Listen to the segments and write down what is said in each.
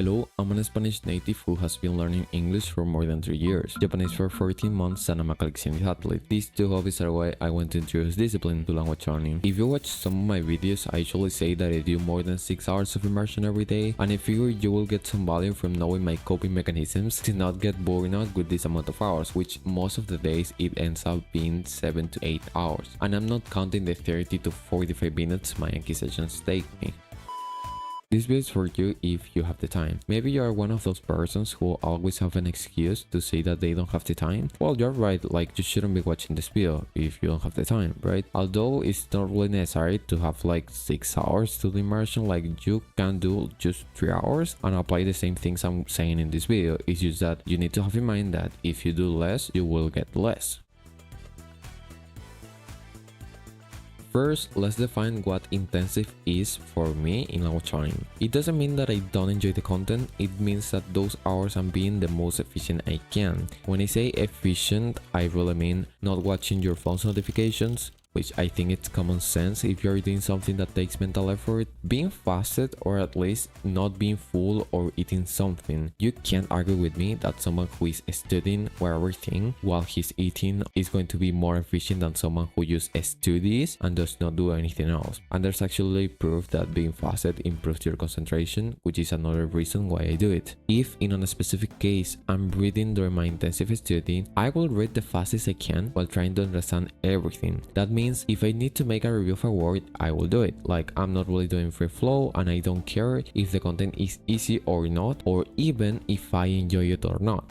Hello, I'm a Spanish native who has been learning English for more than 3 years, Japanese for 14 months, and I'm a calisthenics athlete. These two hobbies are why I want to introduce discipline to language learning. If you watch some of my videos, I usually say that I do more than 6 hours of immersion every day, and I figure you will get some value from knowing my coping mechanisms to not get bored out with this amount of hours, which most of the days it ends up being 7 to 8 hours. And I'm not counting the 30 to 45 minutes my Anki sessions take me. This video is for you if you have the time. Maybe you are one of those persons who always have an excuse to say that they don't have the time. Well, you're right, like you shouldn't be watching this video if you don't have the time, right? Although it's not really necessary to have like 6 hours to the immersion, like you can do just 3 hours and apply the same things I'm saying in this video. It's just that you need to have in mind that if you do less, you will get less. First, let's define what intensive is for me in language learning. It doesn't mean that I don't enjoy the content, it means that those hours I'm being the most efficient I can. When I say efficient, I really mean not watching your phone's notifications, which I think it's common sense if you're doing something that takes mental effort, being fasted or at least not being full or eating something. You can't argue with me that someone who is studying or everything while he's eating is going to be more efficient than someone who just studies and does not do anything else. And there's actually proof that being fasted improves your concentration, which is another reason why I do it. If in a specific case I'm reading during my intensive study, I will read the fastest I can while trying to understand everything. That means if I need to make a review of a word, I will do it. Like I'm not really doing free flow and I don't care if the content is easy or not, or even if I enjoy it or not.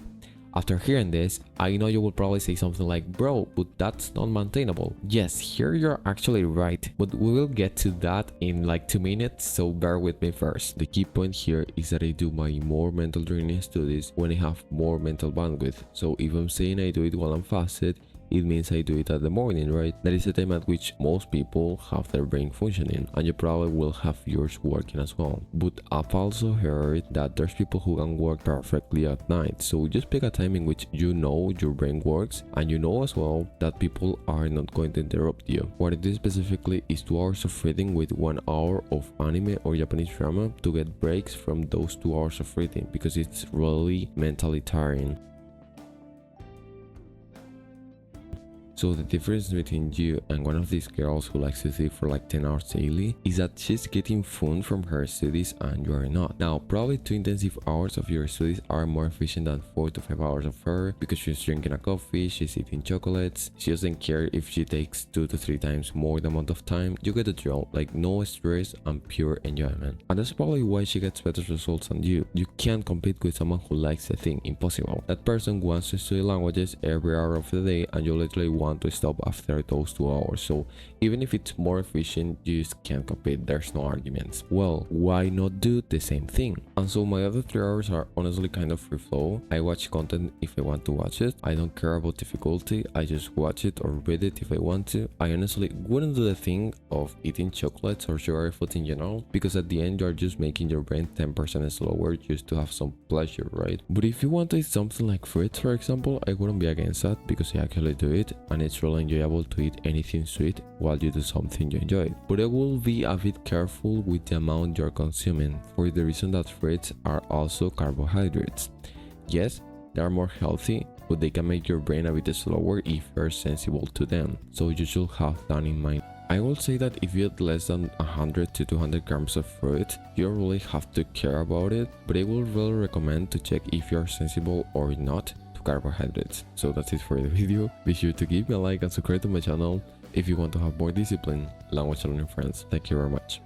After hearing this, I know you will probably say something like, bro, but that's not maintainable. Yes, here you're actually right, but we will get to that in like 2 minutes, so bear with me first. The key point here is that I do my more mental training studies when I have more mental bandwidth. So if I'm saying I do it while I'm fasted, it means I do it at the morning, right? That is the time at which most people have their brain functioning, and you probably will have yours working as well. But I've also heard that there's people who can work perfectly at night, so just pick a time in which you know your brain works, and you know as well that people are not going to interrupt you. What I do specifically is 2 hours of reading with 1 hour of anime or Japanese drama to get breaks from those 2 hours of reading, because it's really mentally tiring. So the difference between you and one of these girls who likes to sleep for like 10 hours daily is that she's getting fun from her studies and you are not. Now, probably 2 intensive hours of your studies are more efficient than 4 to 5 hours of her, because she's drinking a coffee, she's eating chocolates, she doesn't care if she takes 2 to 3 times more the amount of time. You get the drill, like no stress and pure enjoyment. And that's probably why she gets better results than you. You can't compete with someone who likes the thing, impossible. That person wants to study languages every hour of the day and you literally want to stop after those 2 hours. So even if it's more efficient, you just can't compete, there's no arguments. Well, why not do the same thing? And so my other 3 hours are honestly kind of free flow. I watch content if I want to watch it. I don't care about difficulty, I just watch it or read it if I want to. I honestly wouldn't do the thing of eating chocolates or sugary food in general, because at the end you're just making your brain 10% slower just to have some pleasure, right? But if you want to eat something like fruits, for example, I wouldn't be against that, because I actually do it and it's really enjoyable to eat anything sweet while you do something you enjoy. But I will be a bit careful with the amount you're consuming, for the reason that fruits are also carbohydrates. Yes, they are more healthy, but they can make your brain a bit slower if you're sensible to them, so you should have that in mind. I will say that if you eat less than 100 to 200 grams of fruit, you don't really have to care about it, but I will really recommend to check if you're sensible or not to carbohydrates. So that's it for the video. Be sure to give me a like and subscribe to my channel if you want to have more discipline, language learning friends. Thank you very much.